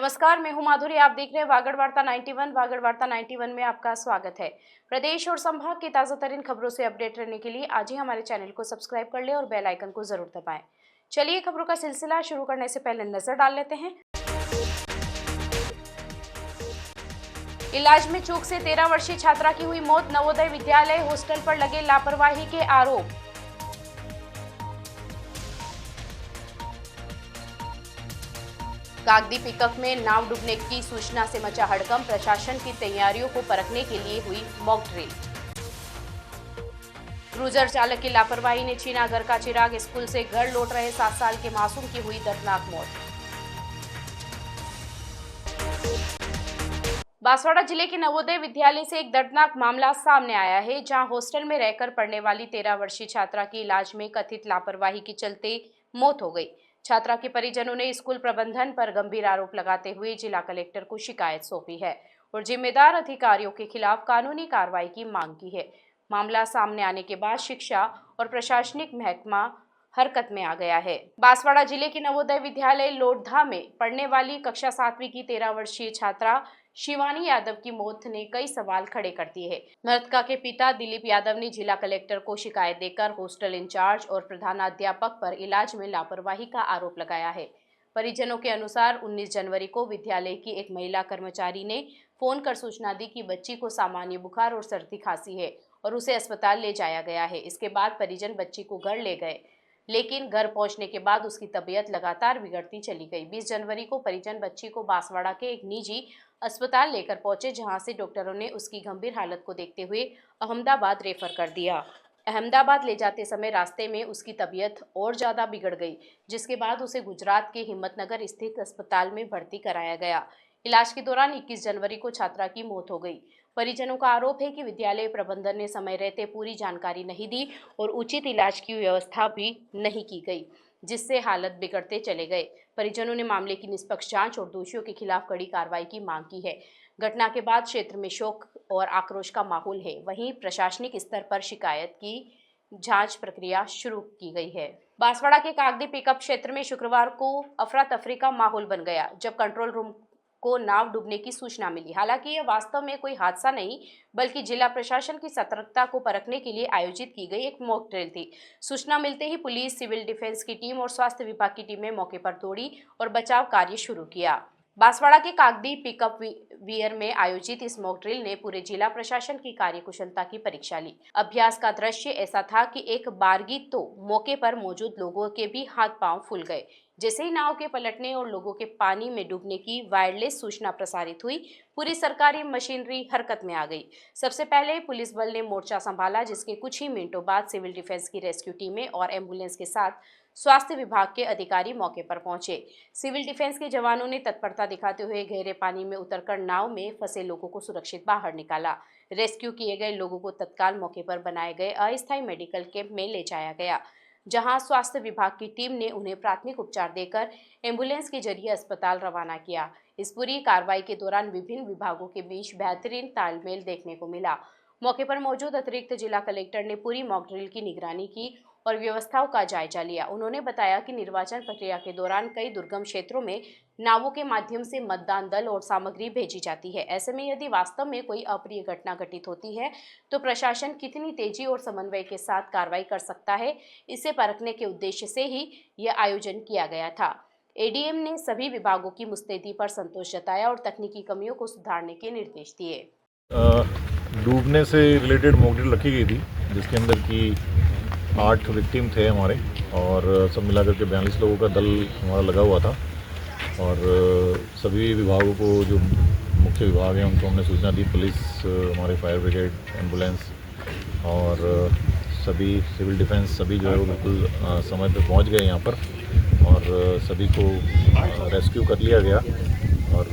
नमस्कार, मैं हूं माधुरी। आप देख रहे हैं वागड़ वार्ता 91। वागड़ वार्ता 91 में आपका स्वागत है। प्रदेश और संभाग की ताजा तरीन खबरों से अपडेट रहने के लिए आज ही हमारे चैनल को सब्सक्राइब कर लें और बेल आइकन को जरूर दबाएं। चलिए खबरों का सिलसिला शुरू करने से पहले नजर डाल लेते हैं। इलाज में चूक से 13 वर्षीय छात्रा की हुई मौत। नवोदय विद्यालय हॉस्टल पर लगे लापरवाही के आरोप। कागदी पिकअप में नाव डूबने की सूचना से मचा हड़कंप। प्रशासन की तैयारियों को परखने के लिए हुई मॉक ड्रिल। क्रूजर चालक की लापरवाही ने छीना घर का चिराग। स्कूल से घर लौट रहे 7 साल के मासूम की हुई दर्दनाक मौत। बांसवाड़ा जिले के नवोदय विद्यालय से एक दर्दनाक मामला सामने आया है, जहां हॉस्टल में रहकर पढ़ने वाली 13 वर्षीय छात्रा की इलाज में कथित लापरवाही के चलते मौत हो गई। छात्रा के परिजनों ने स्कूल प्रबंधन पर गंभीर आरोप लगाते हुए जिला कलेक्टर को शिकायत सौंपी है और जिम्मेदार अधिकारियों के खिलाफ कानूनी कार्रवाई की मांग की है। मामला सामने आने के बाद शिक्षा और प्रशासनिक महकमा हरकत में आ गया है। बांसवाड़ा जिले के नवोदय विद्यालय लोढ़ा में पढ़ने वाली कक्षा 7वीं की 13 वर्षीय छात्रा शिवानी यादव की मौत ने कई सवाल खड़े कर दिए हैं। मृतका के पिता दिलीप यादव ने जिला कलेक्टर को शिकायत देकर हॉस्टल इंचार्ज और प्रधानाध्यापक पर इलाज में लापरवाही का आरोप लगाया है। परिजनों के अनुसार 19 जनवरी को विद्यालय की एक महिला कर्मचारी ने फोन कर सूचना दी कि बच्ची को सामान्य बुखार और सर्दी खांसी है और उसे अस्पताल ले जाया गया है। इसके बाद परिजन बच्ची को घर ले गए, लेकिन घर पहुंचने के बाद उसकी तबीयत लगातार बिगड़ती चली गई। 20 जनवरी को परिजन बच्ची को बांसवाड़ा के एक निजी अस्पताल लेकर पहुंचे, जहां से डॉक्टरों ने उसकी गंभीर हालत को देखते हुए अहमदाबाद रेफर कर दिया। अहमदाबाद ले जाते समय रास्ते में उसकी तबीयत और ज़्यादा बिगड़ गई, जिसके बाद उसे गुजरात के हिम्मतनगर स्थित अस्पताल में भर्ती कराया गया। इलाज के दौरान 21 जनवरी को छात्रा की मौत हो गई। परिजनों का आरोप है कि विद्यालय प्रबंधन ने समय रहते पूरी जानकारी नहीं दी और उचित इलाज की व्यवस्था भी नहीं की गई, जिससे हालत बिगड़ते चले गए। परिजनों ने मामले की निष्पक्ष जांच और दोषियों के खिलाफ कड़ी कार्रवाई की मांग की है। घटना के बाद क्षेत्र में शोक और आक्रोश का माहौल है। वहीं प्रशासनिक स्तर पर शिकायत की जांच प्रक्रिया शुरू की गई है। बांसवाड़ा के कागदी पिकअप क्षेत्र में शुक्रवार को अफरा तफरी का माहौल बन गया, जब कंट्रोल रूम को नाव डूबने की सूचना मिली। हालांकि यह वास्तव में कोई हादसा नहीं, बल्कि जिला प्रशासन की सतर्कता को परखने के लिए आयोजित की गई एक मॉक ड्रिल थी। सूचना मिलते ही पुलिस, सिविल डिफेंस की टीम और स्वास्थ्य विभाग की टीमें मौके पर दौड़ी और बचाव कार्य शुरू किया। बांसवाड़ा के कागदी पिकअप वियर में आयोजित इस मॉक ड्रिल ने पूरे जिला प्रशासन की कार्यकुशलता की परीक्षा ली। अभ्यास का दृश्य ऐसा था कि एक बारगी तो मौके पर मौजूद लोगों के भी हाथ पांव फूल गए। जैसे ही नाव के पलटने और लोगों के पानी में डूबने की वायरलेस सूचना प्रसारित हुई, पूरी सरकारी मशीनरी हरकत में आ गई। सबसे पहले पुलिस बल ने मोर्चा संभाला, जिसके कुछ ही मिनटों बाद सिविल डिफेंस की रेस्क्यू टीमें और एम्बुलेंस के साथ स्वास्थ्य विभाग के अधिकारी मौके पर पहुंचे। सिविल डिफेंस के जवानों ने तत्परता दिखाते हुए गहरे पानी में उतरकर नाव में फंसे लोगों को सुरक्षित बाहर निकाला। रेस्क्यू किए गए लोगों को तत्काल मौके पर बनाए गए अस्थायी मेडिकल कैंप में ले जाया गया, जहां स्वास्थ्य विभाग की टीम ने उन्हें प्राथमिक उपचार देकर एम्बुलेंस के जरिए अस्पताल रवाना किया। इस पूरी कार्रवाई के दौरान विभिन्न विभागों के बीच बेहतरीन तालमेल देखने को मिला। मौके पर मौजूद अतिरिक्त जिला कलेक्टर ने पूरी मॉक ड्रिल की निगरानी की और व्यवस्थाओं का जायजा लिया। उन्होंने बताया कि निर्वाचन प्रक्रिया के दौरान कई दुर्गम क्षेत्रों में नावों के माध्यम से मतदान दल और सामग्री भेजी जाती है। ऐसे में यदि वास्तव में कोई अप्रिय घटना घटित होती है, तो प्रशासन कितनी तेजी और समन्वय के साथ कार्रवाई कर सकता है, इसे परखने के उद्देश्य से ही यह आयोजन किया गया था। एडीएम ने सभी विभागों की मुस्तैदी पर संतोष जताया और तकनीकी कमियों को सुधारने के निर्देश दिए। डूबने से रिलेटेड मॉक ड्रिल रखी गई थी, जिसके अंदर की 8 विक्टिम थे हमारे और सब मिलाकर के 42 लोगों का दल हमारा लगा हुआ था। और सभी विभागों को, जो मुख्य विभाग हैं, उनको हमने सूचना दी। पुलिस, हमारे फायर ब्रिगेड, एम्बुलेंस और सभी सिविल डिफेंस, सभी जो है वो बिल्कुल समय पर पहुंच गए यहाँ पर और सभी को रेस्क्यू कर लिया गया और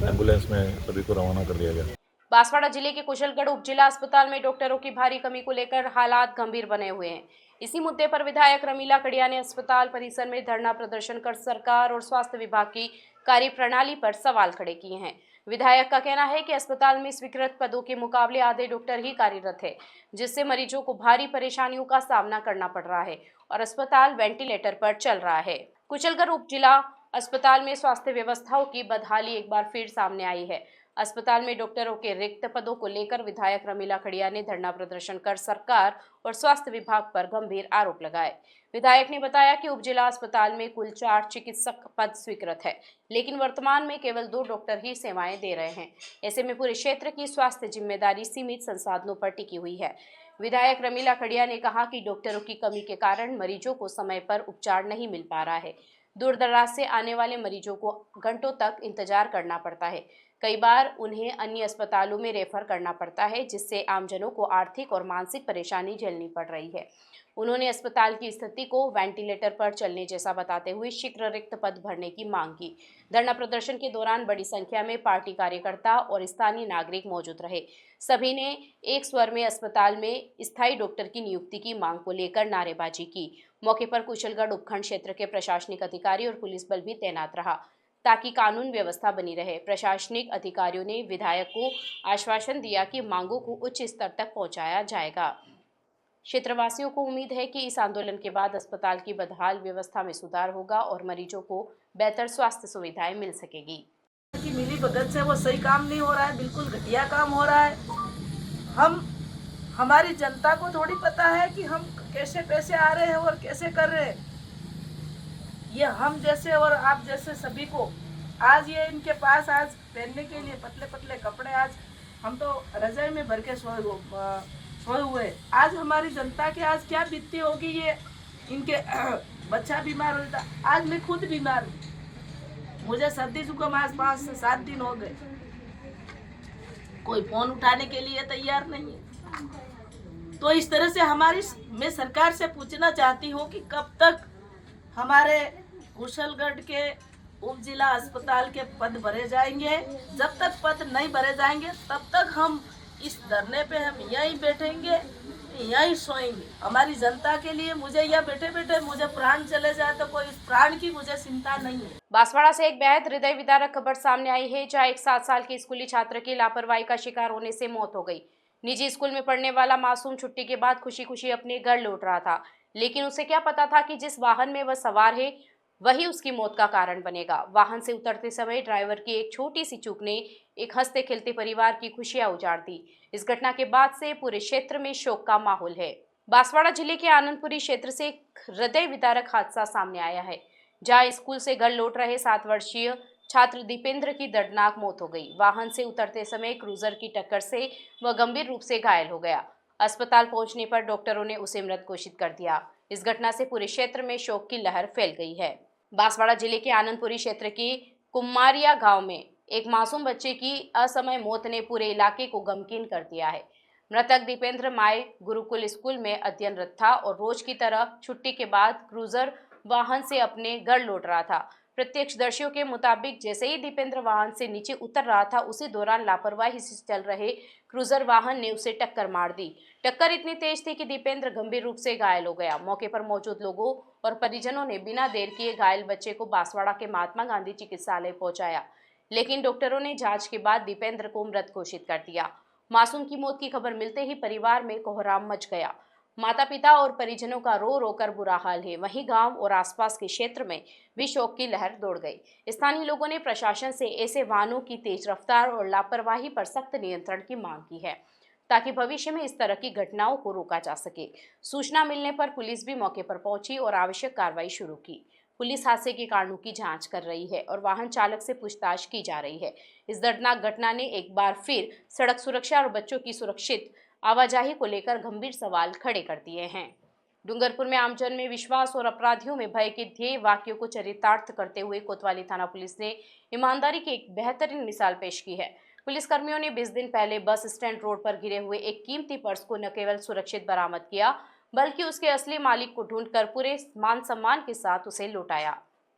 एम्बुलेंस में सभी को रवाना कर दिया गया। बांसवाड़ा जिले के कुशलगढ़ उप जिला अस्पताल में डॉक्टरों की भारी कमी को लेकर हालात गंभीर बने हुए हैं। इसी मुद्दे पर विधायक रमीला कड़िया ने अस्पताल परिसर में धरना प्रदर्शन कर सरकार और स्वास्थ्य विभाग की कार्यप्रणाली पर सवाल खड़े किए हैं। विधायक का कहना है कि अस्पताल में स्वीकृत पदों के मुकाबले आधे डॉक्टर ही कार्यरत है, जिससे मरीजों को भारी परेशानियों का सामना करना पड़ रहा है और अस्पताल वेंटिलेटर पर चल रहा है। कुशलगढ़ उप जिला अस्पताल में स्वास्थ्य व्यवस्थाओं की बदहाली एक बार फिर सामने आई है। अस्पताल में डॉक्टरों के रिक्त पदों को लेकर विधायक रमीला खड़िया ने धरना प्रदर्शन कर सरकार और स्वास्थ्य विभाग पर गंभीर आरोप लगाए। विधायक ने बताया कि उप जिला अस्पताल में कुल 4 चिकित्सक पद स्वीकृत है, लेकिन वर्तमान में केवल 2 डॉक्टर ही सेवाएं दे रहे हैं। ऐसे में पूरे क्षेत्र की स्वास्थ्य जिम्मेदारी सीमित संसाधनों पर टिकी हुई है। विधायक रमीला खड़िया ने कहा कि डॉक्टरों की कमी के कारण मरीजों को समय पर उपचार नहीं मिल पा रहा है। दूर दराज से आने वाले मरीजों को घंटों तक इंतजार करना पड़ता है। कई बार उन्हें अन्य अस्पतालों में रेफर करना पड़ता है, जिससे आमजनों को आर्थिक और मानसिक परेशानी झेलनी पड़ रही है। उन्होंने अस्पताल की स्थिति को वेंटिलेटर पर चलने जैसा बताते हुए शीघ्र रिक्त पद भरने की मांग की। धरना प्रदर्शन के दौरान बड़ी संख्या में पार्टी कार्यकर्ता और स्थानीय नागरिक मौजूद रहे। सभी ने एक स्वर में अस्पताल में स्थायी डॉक्टर की नियुक्ति की मांग को लेकर नारेबाजी की। मौके पर कुशलगढ़ उपखंड क्षेत्र के प्रशासनिक अधिकारी और पुलिस बल भी तैनात रहा, ताकि कानून व्यवस्था बनी रहे। प्रशासनिक अधिकारियों ने विधायक को आश्वासन दिया कि मांगों को उच्च स्तर तक पहुंचाया जाएगा। क्षेत्रवासियों को उम्मीद है कि इस आंदोलन के बाद अस्पताल की बदहाल व्यवस्था में सुधार होगा और मरीजों को बेहतर स्वास्थ्य सुविधाएं मिल सकेगी। की मिली भगत से वो सही काम नहीं हो रहा है, बिल्कुल घटिया काम हो रहा है। हमारी जनता को थोड़ी पता है कि हम कैसे पैसे आ रहे हैं और कैसे कर रहे हैं। ये हम जैसे और आप जैसे सभी को आज ये इनके पास आज पहनने के लिए पतले पतले कपड़े, आज हम तो रजाई में भर के सोए हुए। आज हमारी जनता के आज क्या बीतती होगी, ये इनके बच्चा बीमार होता। आज मैं खुद बीमार हूँ, मुझे सर्दी जुकाम आज 5 से 7 दिन हो गए। कोई फोन उठाने के लिए तैयार नहीं है। तो इस तरह से मैं सरकार से पूछना चाहती हूँ कि कब तक हमारे कुशलगढ़ के उप जिला अस्पताल के पद भरे जाएंगे। जब तक पद नहीं भरे जाएंगे तब तक हम इस धरने पे हम यहीं बैठेंगे, यहीं सोएंगे। हमारी जनता के लिए मुझे यह बैठे बैठे मुझे प्राण चले जाए तो कोई प्राण की मुझे चिंता नहीं है। बांसवाड़ा से एक बेहद हृदय विदारक खबर सामने आई है, जहां एक 7 साल के स्कूली छात्र की लापरवाही का शिकार होने से मौत हो गई। निजी स्कूल में पढ़ने वाला मासूम छुट्टी के बाद खुशी खुशी अपने घर लौट रहा था, लेकिन उसे क्या पता था कि जिस वाहन में वह सवार है वही उसकी मौत का कारण बनेगा। वाहन से उतरते समय ड्राइवर की एक छोटी सी चूक ने एक हंसते खेलते परिवार की खुशियां उजाड़ दी। इस घटना के बाद से पूरे क्षेत्र में शोक का माहौल है। बांसवाड़ा जिले के आनंदपुरी क्षेत्र से एक हृदय विदारक हादसा सामने आया है, जहां स्कूल से घर लौट रहे 7 वर्षीय छात्र दीपेंद्र की दर्दनाक मौत हो गई। वाहन से उतरते समय क्रूजर की टक्कर से वह गंभीर रूप से घायल हो गया। अस्पताल पहुंचने पर डॉक्टरों ने उसे मृत घोषित कर दिया। इस घटना से पूरे क्षेत्र में शोक की लहर फैल गई है। बांसवाड़ा जिले के आनंदपुरी क्षेत्र के कुमारिया गांव में एक मासूम बच्चे की असमय मौत ने पूरे इलाके को गमगीन कर दिया है। मृतक दीपेंद्र माई गुरुकुल स्कूल में अध्ययनरत था और रोज की तरह छुट्टी के बाद क्रूजर वाहन से अपने घर लौट रहा था। प्रत्यक्षदर्शियों के मुताबिक जैसे ही दीपेंद्र वाहन से नीचे उतर रहा था, उसी दौरान लापरवाही से चल रहे क्रूजर वाहन ने उसे टक्कर मार दी। टक्कर इतनी तेज थी कि दीपेंद्र गंभीर रूप से घायल हो गया। मौके पर मौजूद लोगों और परिजनों ने बिना देर किए घायल बच्चे को बांसवाड़ा के महात्मा गांधी चिकित्सालय पहुंचाया, लेकिन डॉक्टरों ने जांच के बाद दीपेंद्र को मृत घोषित कर दिया। मासूम की मौत की खबर मिलते ही परिवार में कोहराम मच गया। माता पिता और परिजनों का रो रो कर बुरा हाल है। वहीं गांव और आसपास के क्षेत्र में भी शोक की लहर दौड़ गई। स्थानीय लोगों ने प्रशासन से ऐसे वाहनों की तेज रफ्तार और लापरवाही पर सख्त नियंत्रण की मांग की है, ताकि भविष्य में इस तरह की घटनाओं को रोका जा सके। सूचना मिलने पर पुलिस भी मौके पर पहुंची और आवश्यक कार्रवाई शुरू की। पुलिस हादसे के कारणों की जांच कर रही है और वाहन चालक से पूछताछ की जा रही है। इस दर्दनाक घटना ने एक बार फिर सड़क सुरक्षा और बच्चों की सुरक्षित आवाजाही को लेकर गंभीर सवाल खड़े कर दिए हैं। डूंगरपुर में आमजन में विश्वास और अपराधियों में भय के ध्येय वाक्यों को चरितार्थ करते हुए कोतवाली थाना पुलिस ने ईमानदारी की एक बेहतरीन मिसाल पेश की है। पुलिसकर्मियों ने 20 दिन पहले बस स्टैंड रोड पर गिरे हुए एक कीमती पर्स को न केवल सुरक्षित बरामद किया, बल्कि उसके असली मालिक को ढूंढकर पूरे मान सम्मान के साथ उसे लौटाया।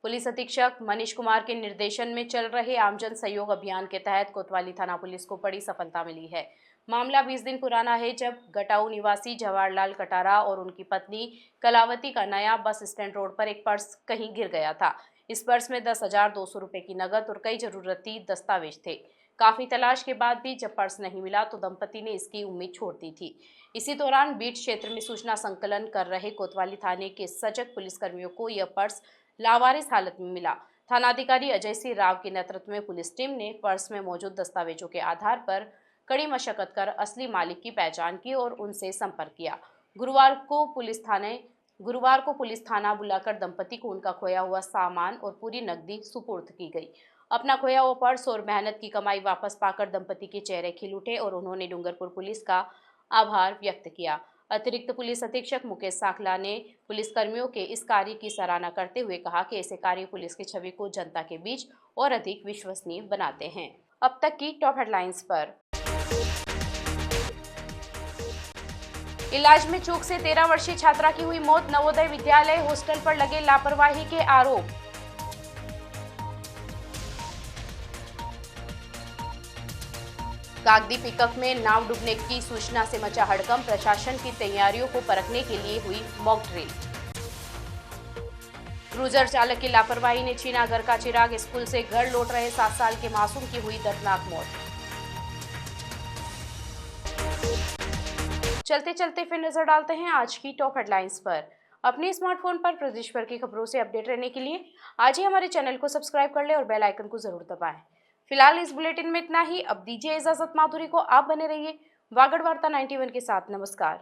पुलिस अधीक्षक मनीष कुमार के निर्देशन में चल रहे आमजन सहयोग अभियान के तहत कोतवाली थाना पुलिस को बड़ी सफलता मिली है। मामला 20 दिन पुराना है, जब गटाऊ निवासी जवाहरलाल कटारा और उनकी पत्नी कलावती का नया बस स्टैंड रोड पर एक पर्स कहीं गिर गया था। इस पर्स में 10,200 रुपए की नकद और कई जरूरती दस्तावेज थे। काफी तलाश के बाद भी जब पर्स नहीं मिला तो दंपति ने इसकी उम्मीद छोड़ दी थी। इसी दौरान बीट क्षेत्र में सूचना संकलन कर रहे कोतवाली थाने के सजग पुलिसकर्मियों को यह पर्स लावारिस हालत में मिला। थानाधिकारी अजय सिंह राव के नेतृत्व में पुलिस टीम ने पर्स में मौजूद दस्तावेजों के आधार पर कड़ी मशक्कत कर असली मालिक की पहचान की और उनसे संपर्क किया। गुरुवार को पुलिस थाना बुलाकर दंपति को उनका खोया हुआ सामान और पूरी नकदी सुपुर्द की गई। अपना खोया हुआ पर्स और मेहनत की कमाई वापस पाकर दंपति के चेहरे खिल उठे और उन्होंने डूंगरपुर पुलिस का आभार व्यक्त किया। अतिरिक्त पुलिस अधीक्षक मुकेश साखला ने पुलिसकर्मियों के इस कार्य की सराहना करते हुए कहा कि ऐसे कार्य पुलिस की छवि को जनता के बीच और अधिक विश्वसनीय बनाते हैं। अब तक की टॉप हेडलाइंस पर। इलाज में चूक से 13 वर्षीय छात्रा की हुई मौत, नवोदय विद्यालय हॉस्टल पर लगे लापरवाही के आरोप। कागदी पिकअप में नाव डूबने की सूचना से मचा हड़कंप, प्रशासन की तैयारियों को परखने के लिए हुई मॉक ड्रिल। क्रूजर चालक की लापरवाही ने छीना घर का चिराग, स्कूल से घर लौट रहे 7 साल के मासूम की हुई दर्दनाक मौत। चलते चलते फिर नजर डालते हैं आज की टॉप हेडलाइंस पर। अपने स्मार्टफोन पर प्रदेश भर की खबरों से अपडेट रहने के लिए आज ही हमारे चैनल को सब्सक्राइब कर ले और बेल आइकन को जरूर दबाएं। फिलहाल इस बुलेटिन में इतना ही। अब दीजिए इजाजत माधुरी को, आप बने रहिए वागड़ वार्ता 91 के साथ। नमस्कार।